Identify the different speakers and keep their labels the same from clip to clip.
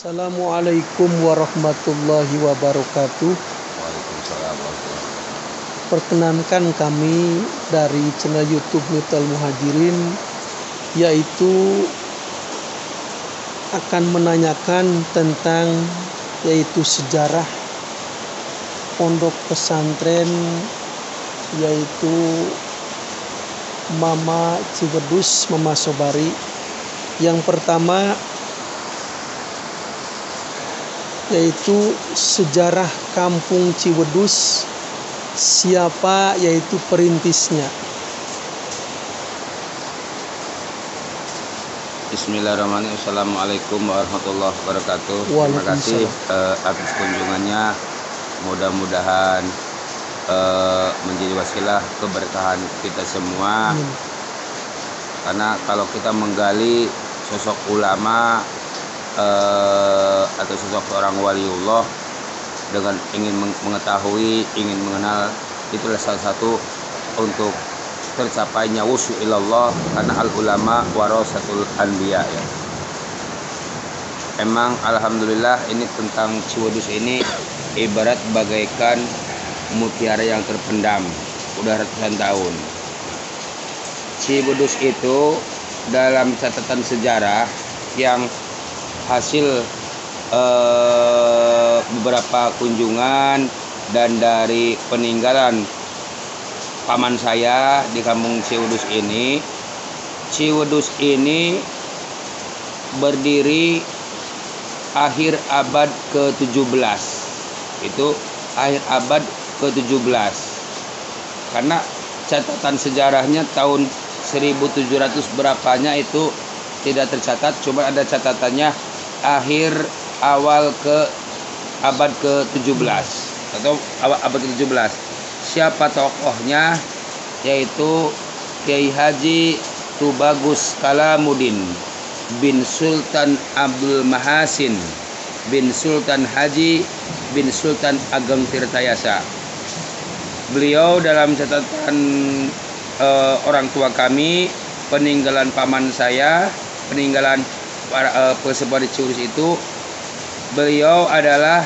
Speaker 1: Assalamualaikum warahmatullahi wabarakatuh.
Speaker 2: Waalaikumsalam warahmatullahi wabarakatuh.
Speaker 1: Perkenankan kami dari channel YouTube Miftal Muhajirin, yaitu akan menanyakan tentang sejarah pondok pesantren yaitu Mama Ciwedus Mama Sobari. Yang pertama yaitu sejarah kampung Ciwedus, siapa yaitu perintisnya.
Speaker 2: Bismillahirrahmanirrahim. Assalamualaikum warahmatullahi wabarakatuh. Terima kasih atas kunjungannya. Mudah-mudahan menjadi wasilah keberkahan kita semua. Karena kalau kita menggali sosok ulama atau sosok seorang waliullah dengan ingin mengetahui, ingin mengenal, itulah salah satu untuk tercapainya wusu ilallah, karena al ulama warasatul anbiya ya. Emang alhamdulillah ini tentang Ciwedus ini ibarat bagaikan mutiara yang terpendam udah ratusan tahun. Ciwedus itu dalam catatan sejarah yang hasil beberapa kunjungan dan dari peninggalan paman saya di kampung Ciwedus ini. Ciwedus ini berdiri akhir abad ke-17. Itu akhir abad ke-17. Karena catatan sejarahnya tahun 1700 berapanya itu tidak tercatat, cuma ada catatannya akhir awal ke abad ke-17 atau abad ke-17. Siapa tokohnya? Yaitu Kiai Haji Tubagus Kalamuddin bin Sultan Abdul Mahasin bin Sultan Haji bin Sultan Ageng Tirtayasa. Beliau dalam catatan orang tua kami, peninggalan paman saya, peninggalan para pesebar di Ciwedus itu, beliau adalah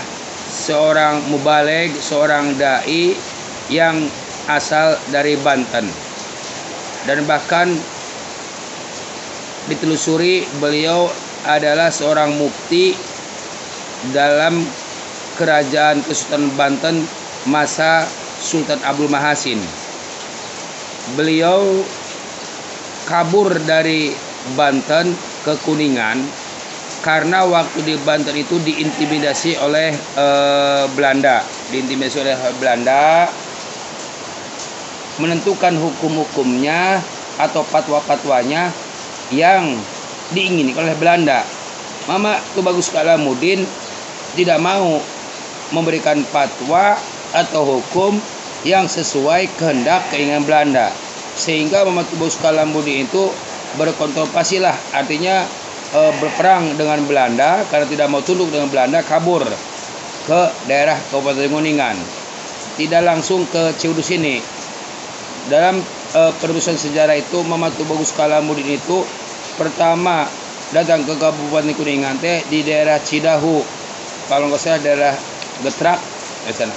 Speaker 2: seorang mubaligh, seorang dai yang asal dari Banten, dan bahkan ditelusuri beliau adalah seorang mufti dalam kerajaan Kesultanan Banten masa Sultan Abdul Mahasin. Beliau kabur dari Banten ke Kuningan karena waktu di Banten itu diintimidasi oleh Belanda, menentukan hukum-hukumnya atau fatwa-fatwanya yang diingini oleh Belanda. Mama Tubagus Kalamuddin tidak mau memberikan fatwa atau hukum yang sesuai kehendak keinginan Belanda, sehingga Mama Tubagus Kalamuddin itu berkontrapasilah, artinya berperang dengan Belanda. Karena tidak mau tunduk dengan Belanda, kabur ke daerah Kabupaten Kuningan, tidak langsung ke Ciwedus ini. Dalam penelusuran sejarah itu, Mama Tubagus Kalamuddin itu pertama datang ke Kabupaten Kuningan di daerah Cidahu, kalau nggak salah daerah Getrak di sana,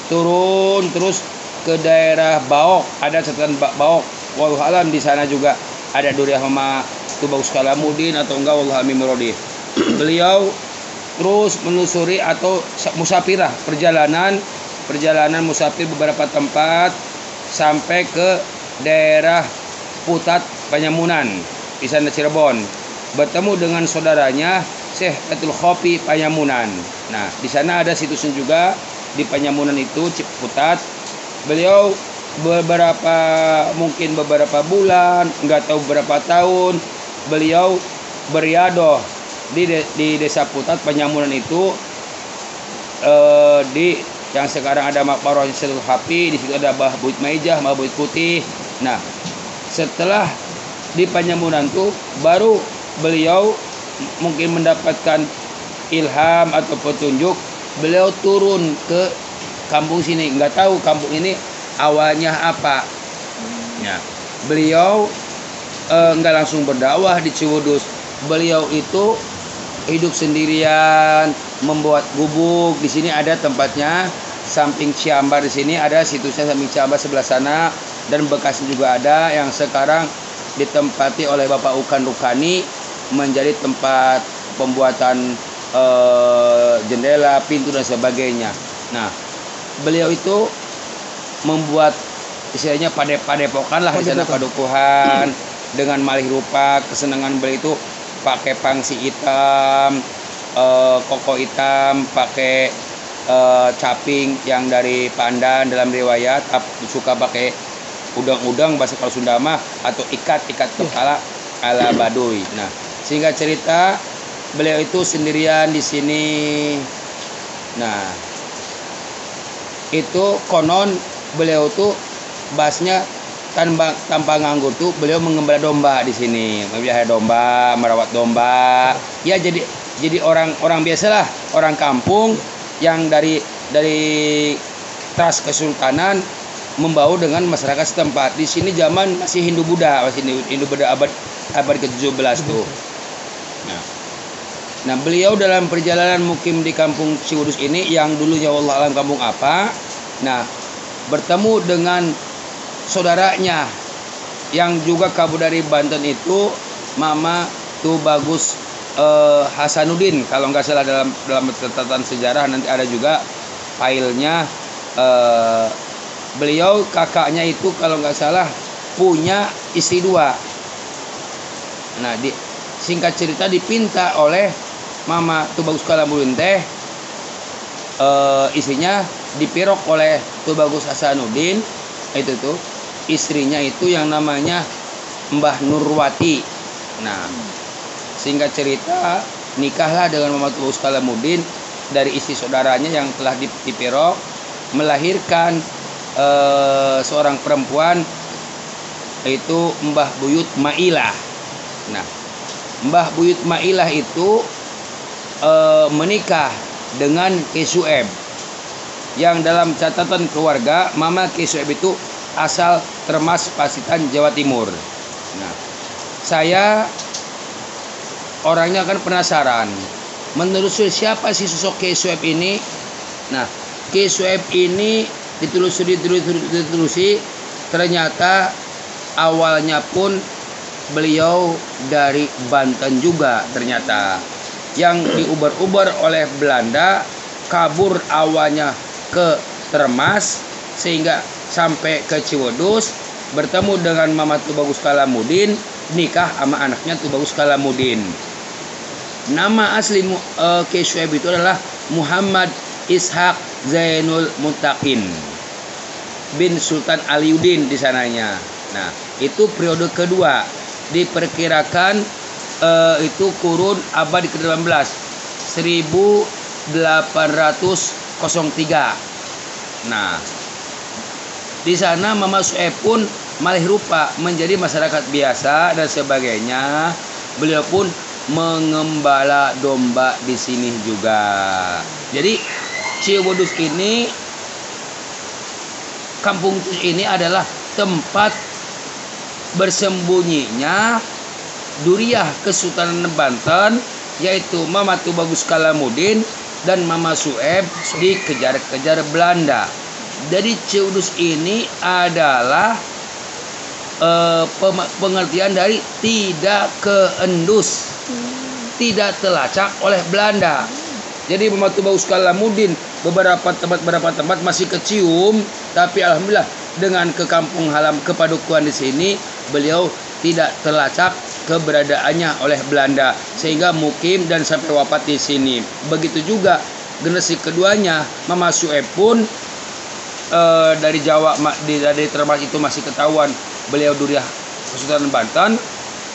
Speaker 2: turun terus ke daerah Baok, ada catatan Baok, wallahu alam di sana juga ada duriah Mama Tubagus Kalamuddin atau enggak, wallahu alam mirodi. Beliau terus menelusuri atau musafirah, perjalanan musafir beberapa tempat sampai ke daerah Putat Panyamunan di sana Cirebon, bertemu dengan saudaranya Syekh Atul Khopi Panyamunan. Nah, di sana ada situsnya juga di Panyamunan itu Putat. Beliau mungkin beberapa bulan, nggak tahu berapa tahun, beliau beriadoh di desa Putat Panyamunan itu, di yang sekarang ada Maqbarah Syaikhul Hapi, di situ ada Mbah Buit Maijah, Mbah Buit Putih. Nah, setelah di Panyamunan itu baru beliau mungkin mendapatkan ilham atau petunjuk, beliau turun ke kampung sini. Nggak tahu kampung ini awalnya apa. Ya, beliau nggak langsung berdakwah di Ciwedus. Beliau itu hidup sendirian, membuat gubuk. Di sini ada tempatnya, samping Ciambar di sini ada situsnya, samping Ciambar sebelah sana, dan Bekasi juga ada yang sekarang ditempati oleh Bapak Ukan Rukani menjadi tempat pembuatan jendela, pintu dan sebagainya. Nah, beliau itu membuat istilahnya padepokan lah di sana, padukuhan dengan malih rupa. Kesenangan beliau itu pakai pangsi hitam, koko hitam, pakai caping yang dari Pandan dalam riwayat, suka pakai udang-udang bahasa kalau Sunda mah, atau ikat kepala ala Baduy. Nah, singkat cerita beliau itu sendirian di sini. Nah, itu konon beliau tuh bahasnya tanpa nganggur tuh beliau mengembala domba di sini, memelihara domba, merawat domba. Ya jadi orang biasalah, orang kampung yang dari Tras Kesultanan membau dengan masyarakat setempat. Di sini zaman masih Hindu-Buddha, abad ke-17 tuh. Nah, beliau dalam perjalanan mukim di kampung Ciwudus ini yang dulunya wallahu alam kampung apa. Nah, bertemu dengan saudaranya yang juga kabur dari Banten itu, Mama Tubagus Hasanuddin. Kalau nggak salah dalam catatan sejarah nanti ada juga filenya. Beliau kakaknya itu kalau nggak salah punya istri 2. Nah, singkat cerita dipinta oleh Mama Tubagus Kalamuddin teh istrinya dipirok oleh Tubagus Hasanuddin. Itu tuh istrinya itu yang namanya Mbah Nurwati. Nah, singkat cerita nikahlah dengan Mama Tubagus Kalamuddin dari istri saudaranya yang telah dipirok, melahirkan seorang perempuan, yaitu Mbah Buyut Mailah. Nah, Mbah Buyut Mailah itu menikah dengan Ki Sueb, yang dalam catatan keluarga Mama Ki Sueb itu asal Termas Pacitan, Jawa Timur. Nah, saya orangnya kan penasaran menelusuri siapa sih sosok Ki Sueb ini. Nah, Ki Sueb ini ditelusuri, ternyata awalnya pun beliau dari Banten juga ternyata, yang diubar-ubar oleh Belanda, kabur awalnya ke Termas sehingga sampai ke Ciwudus, bertemu dengan Mama Tubagus Kalamuddin, nikah sama anaknya Tubagus Kalamuddin. Nama asli Ki Sueb itu adalah Muhammad Ishaq Zainul Muttaqin bin Sultan Aliuddin di sananya. Nah, itu periode kedua, diperkirakan itu kurun abad ke-18, 1803. Nah, di sana Mama Sueb pun malih rupa menjadi masyarakat biasa dan sebagainya. Beliau pun mengembala domba di sini juga. Jadi Ciwudus ini, kampung ini adalah tempat bersembunyinya Duriah Kesultanan Banten, yaitu Mama Tubagus Kalamuddin dan Mama Sueb dikejar-kejar Belanda. Jadi Ciwudus ini adalah pengertian dari tidak keendus, tidak terlacak oleh Belanda. Jadi Mama Tubagus Kalamuddin beberapa tempat masih kecium, tapi alhamdulillah dengan ke kampung halaman kepadukuhan di sini beliau tidak terlacak keberadaannya oleh Belanda sehingga mukim dan sampai wafat di sini. Begitu juga generasi keduanya Mama Sueb pun dari Jawa, dari Termas itu masih ketahuan beliau Duriah Kesultanan Banten,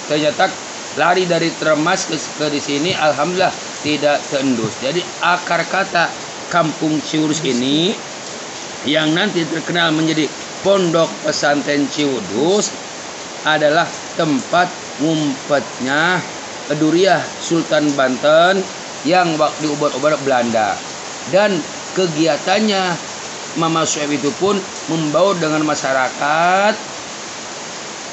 Speaker 2: ternyata lari dari Termas ke di sini alhamdulillah tidak terendus. Jadi akar kata kampung Ciwudus ini yang nanti terkenal menjadi Pondok Pesantren Ciwudus adalah tempat ngumpetnya Duriah Sultan Banten yang diubar-ubar Belanda. Dan kegiatannya Mama Sueb itu pun membaur dengan masyarakat,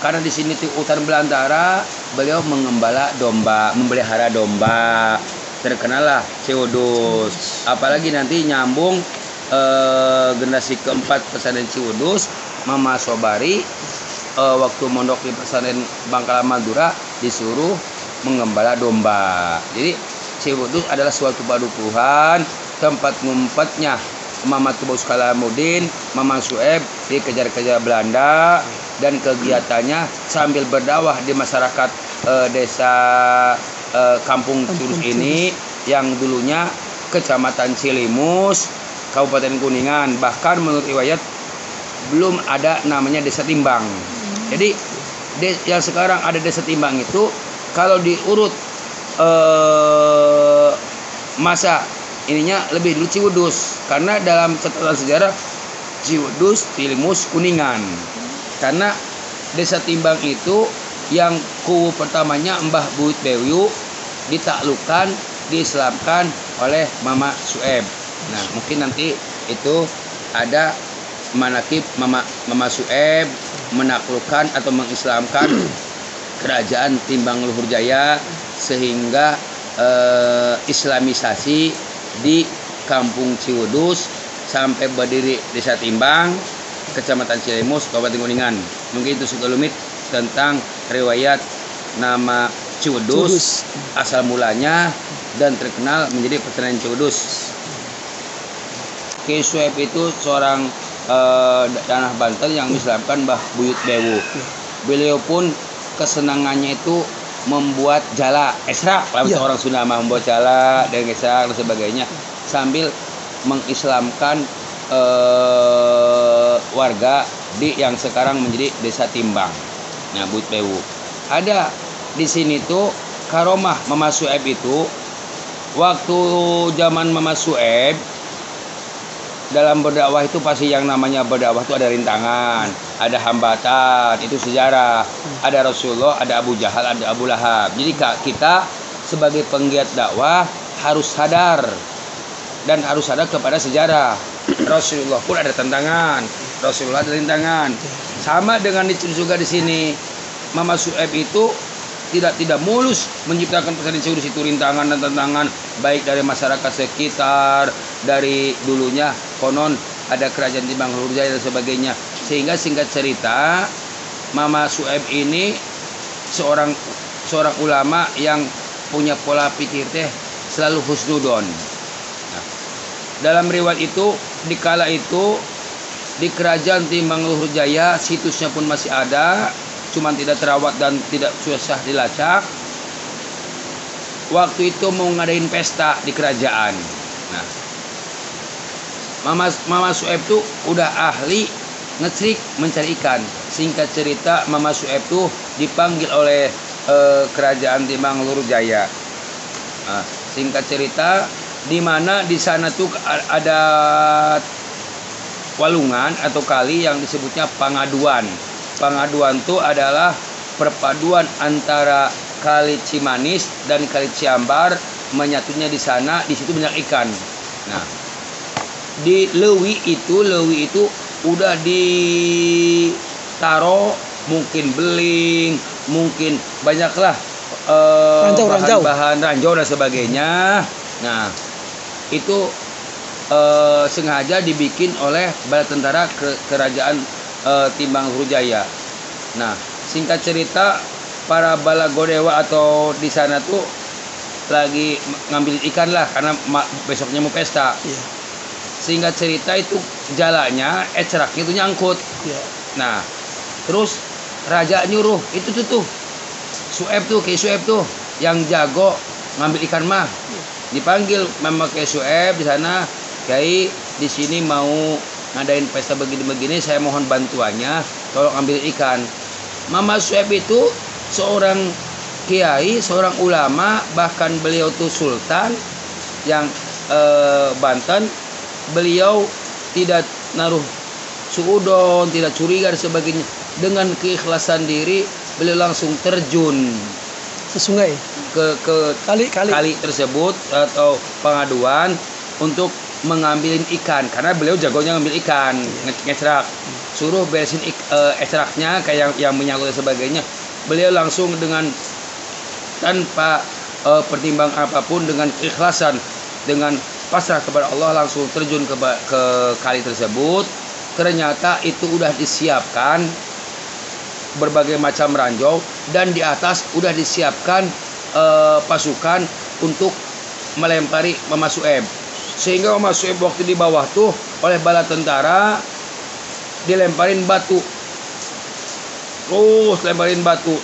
Speaker 2: karena di sini hutan belantara, beliau mengembala domba, memelihara domba. terkenalah Ciwudus. Apalagi nanti nyambung generasi keempat pesantren Ciwudus, Mama Sobari waktu mondok di pesantren Bangkalan Madura disuruh menggembala domba. Jadi Ciwudus adalah suatu padukuhan tempat ngumpetnya Mama Tubus Kalamuddin, Mama Sueb dikejar-kejar Belanda, dan kegiatannya sambil berdakwah di masyarakat desa Kampung Ciwudus ini yang dulunya Kecamatan Cilimus, Kabupaten Kuningan. Bahkan menurut riwayat belum ada namanya Desa Timbang. Jadi yang sekarang ada Desa Timbang itu kalau diurut masa ininya lebih dulu Ciwudus, karena dalam catatan sejarah Ciwudus, Cilimus, Kuningan. Karena Desa Timbang itu yang kubu pertamanya Mbah Buyut Bewu ditaklukkan, diislamkan oleh Mama Sueb. Nah, mungkin nanti itu ada manakib Mama Sueb menaklukkan atau mengislamkan kerajaan Timbang Luhur Jaya, sehingga islamisasi di Kampung Ciwudus sampai berdiri Desa Timbang, Kecamatan Cilimus, Kabupaten Kuningan. Mungkin itu sekelumit tentang riwayat nama Ciwudus, asal mulanya dan terkenal menjadi pesantren Ciwudus. Ki Sueb itu seorang danah Banten yang mengislamkan Mbah Buyut Bewu. Beliau pun kesenangannya itu membuat jala esrak, orang Sunda membuat jala dan esrak dan sebagainya, sambil mengislamkan warga di yang sekarang menjadi Desa Timbang. Nah, Buyut Bewu. Ada di sini tuh karomah Mama Sueb itu waktu zaman Mama Sueb dalam berdakwah itu pasti yang namanya berdakwah itu ada rintangan, ada hambatan, itu sejarah. Ada Rasulullah, ada Abu Jahal, ada Abu Lahab. Jadi kita sebagai penggiat dakwah harus sadar dan harus sadar kepada sejarah. Rasulullah pun ada tantangan, Rasulullah ada rintangan. Sama dengan juga di sini, Mama Sueb itu tidak mulus menciptakan pesantren Ciwudus itu rintangan dan tantangan, baik dari masyarakat sekitar, dari dulunya konon ada kerajaan Timbang Luhur Jaya dan sebagainya. Sehingga singkat cerita, Mama Sueb ini seorang ulama yang punya pola pikir selalu husnudon. Nah, dalam riwayat itu dikala itu di kerajaan Timbang Luhur Jaya situsnya pun masih ada, cuman tidak terawat dan tidak susah dilacak. Waktu itu mau ngadain pesta di kerajaan. Nah, Mama Sueb tuh udah ahli ngecrik mencari ikan. Singkat cerita, Mama Sueb tuh dipanggil oleh kerajaan Timbang Luhur Jaya. Nah, singkat cerita, di mana di sana tuh ada walungan atau kali yang disebutnya Pangaduan. Pangaduan itu adalah perpaduan antara Kali Cimanis dan Kali Ciambar, menyatunya di sana. Di situ banyak ikan. Nah, di Lewi itu udah ditaro mungkin beling, mungkin banyaklah bahan-bahan ranjau dan sebagainya. Nah, itu sengaja dibikin oleh bala tentara kerajaan Timbang Luhur Jaya. Nah, singkat cerita, para bala godewa atau di sana tuh lagi ngambil ikan lah karena besoknya mau pesta. Singkat cerita itu jalannya eceraknya itu nyangkut. Nah, terus raja nyuruh itu tuh Sueb tuh, Ki Sueb tuh yang jago ngambil ikan mah. Dipanggil Mama Ki Sueb di sana, Kiai di sini mau ngadain pesta begini-begini, saya mohon bantuannya, tolong ambil ikan. Mama Sueb itu seorang kiai, seorang ulama, bahkan beliau tuh sultan yang Banten. Beliau tidak naruh suudon, tidak curiga dan sebagainya. Dengan keikhlasan diri, beliau langsung terjun
Speaker 1: ke sungai,
Speaker 2: ke kali tersebut atau Pangaduan untuk mengambilin ikan, karena beliau jagonya ngambil ikan, ngecerak. Suruh beresin eceraknya kayak yang menyangkut dan sebagainya. Beliau langsung dengan tanpa pertimbangan apapun dengan keikhlasan, dengan pasrah kepada Allah langsung terjun ke kali tersebut. Ternyata itu udah disiapkan berbagai macam ranjau dan di atas udah disiapkan pasukan untuk melempari Mama Sueb. Sehingga Mama Sueb waktu di bawah tuh oleh bala tentara dilemparin batu. Terus lemparin batu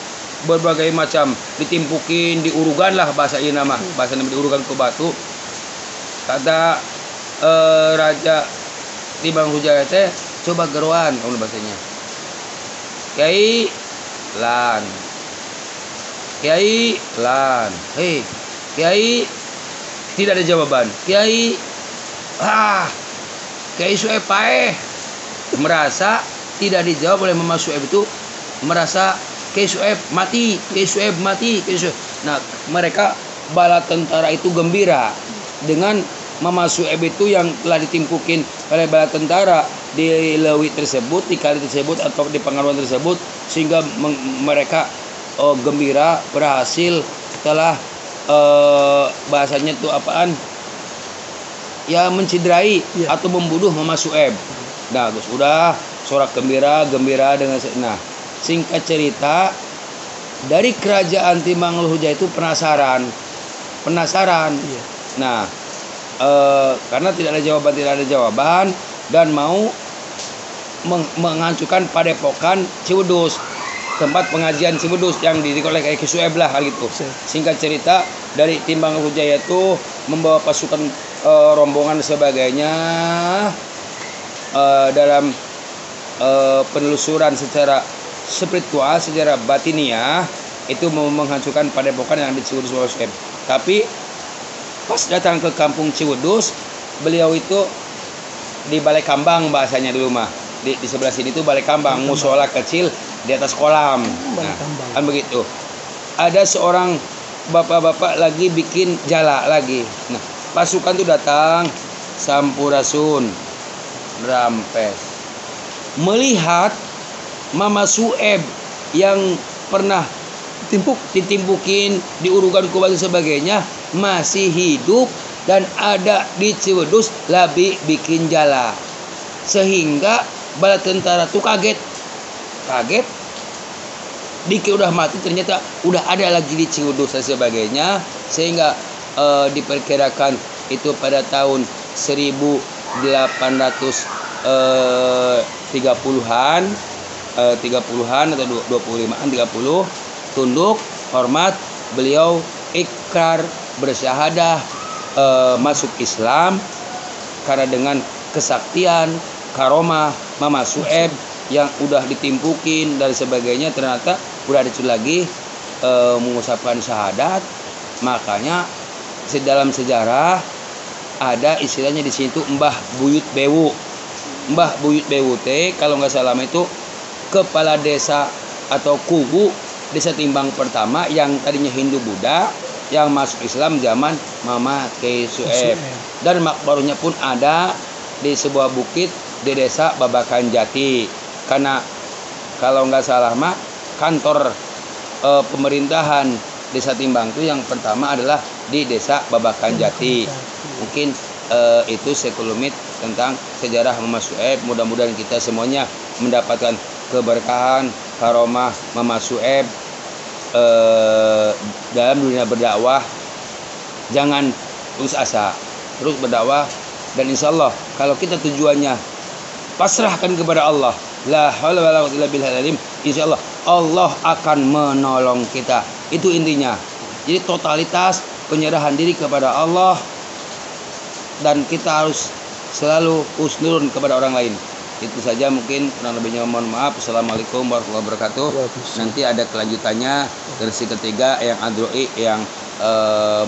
Speaker 2: berbagai macam, ditimpukin, diurugan lah bahasa ini nama. Bahasa nama diurugan ke batu. Kata Raja Timbang Hujaya teh, coba geruan kamu bahasanya. Kiai lan. Kiai lan. Hei, Kiai tidak ada jawaban. Kiai Kiai Sueb merasa tidak dijawab oleh Mama Sueb itu, merasa Kiai Sueb mati, Kiai Sueb mati, Kiai Sueb. Nah, mereka bala tentara itu gembira dengan Mama Sueb itu yang telah ditimpukin oleh bala tentara di lewi tersebut, di kali tersebut atau di pengaruan tersebut, sehingga mereka gembira berhasil telah bahasanya itu apaan? Ya menciderai atau membunuh Mama Sueb. Nah, terus udah sorak gembira dengan singkat cerita, dari kerajaan Timbang Hujaya itu penasaran. Iya. Nah, karena tidak ada jawaban dan mau menghancurkan padepokan Ciwedus, tempat pengajian Ciwedus yang didirikan oleh Kiai Sueb lah gitu. Singkat cerita, dari Timbang Hujaya itu membawa pasukan rombongan sebagainya dalam penelusuran secara spiritual, secara batiniah itu mau menghancurkan padepokan yang di Ciwedus Sueb. Tapi pas datang ke kampung Ciwedus, beliau itu di Balai Kambang bahasanya dulu mah. Di sebelah sini tuh Balai Kambang, musola kecil di atas kolam. Nah, kan begitu. Ada seorang bapak-bapak lagi bikin jala lagi. Nah, pasukan tuh datang, sampurasun, rampes. Melihat Mama Sueb yang pernah ditimpukin, diurugan kubah dan sebagainya masih hidup dan ada di Ciwedus lagi bikin jala, sehingga bala tentara tuh kaget dikit udah mati, ternyata udah ada lagi di Ciwedus dan sebagainya, sehingga diperkirakan itu pada tahun 1830-an 30-an atau 25-an 30 tunduk hormat, beliau ikrar bersyahadah masuk Islam karena dengan kesaktian karomah Mama Sueb yang udah ditimpukin dan sebagainya, ternyata udah ada lagi mengucapkan syahadat. Makanya dalam sejarah ada istilahnya di situ Mbah Buyut Bewu. Mbah Buyut Bewu teh kalau nggak salah itu kepala desa atau kubu desa Timbang pertama yang tadinya Hindu Buddha yang masuk Islam zaman Mama Kiai Sueb. Dan makbarnya pun ada di sebuah bukit di desa Babakan Jati. Karena kalau nggak salah mah kantor pemerintahan desa Timbang itu yang pertama adalah di desa Babakan Jati. Mungkin itu sekelumit tentang sejarah Mama Sueb. Mudah-mudahan kita semuanya mendapatkan keberkahan karomah Mama Sueb dalam dunia berdakwah. Jangan putus asa, terus berdakwah, dan insya Allah kalau kita tujuannya pasrahkan kepada Allah, la haula wala quwwata illa billahil azim, insya Allah akan menolong kita. Itu intinya. Jadi totalitas penyerahan diri kepada Allah, dan kita harus selalu husnuzon kepada orang lain. Itu saja, mungkin kurang lebihnya mohon maaf. Assalamualaikum warahmatullahi wabarakatuh. Nanti ada kelanjutannya versi ketiga yang Androi, yang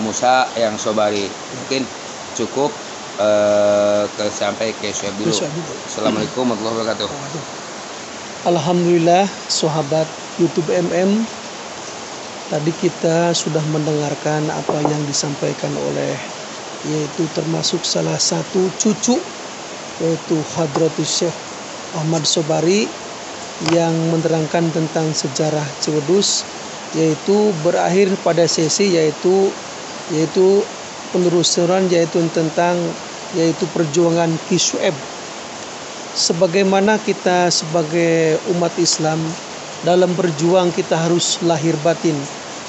Speaker 2: Musa, yang Sobari. Mungkin cukup sampai ke Sueb dulu. Assalamualaikum warahmatullahi wabarakatuh.
Speaker 1: Alhamdulillah, sahabat YouTube MM. Tadi kita sudah mendengarkan apa yang disampaikan oleh, yaitu termasuk salah satu cucu, yaitu Hadratus Syekh Ahmad Sobari, yang menerangkan tentang sejarah Ciwedus yaitu berakhir pada sesi yaitu penelusuran yaitu tentang perjuangan Ki Syuaib. Sebagaimana kita sebagai umat Islam dalam berjuang kita harus lahir batin.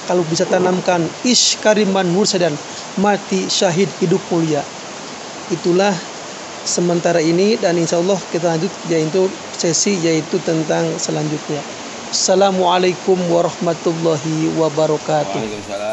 Speaker 1: Kalau bisa tanamkan ish kariman mursadan, mati syahid hidup mulia. Itulah sementara ini, dan insya Allah kita lanjut yaitu sesi tentang selanjutnya. Assalamualaikum warahmatullahi wabarakatuh.
Speaker 2: Waalaikumsalam.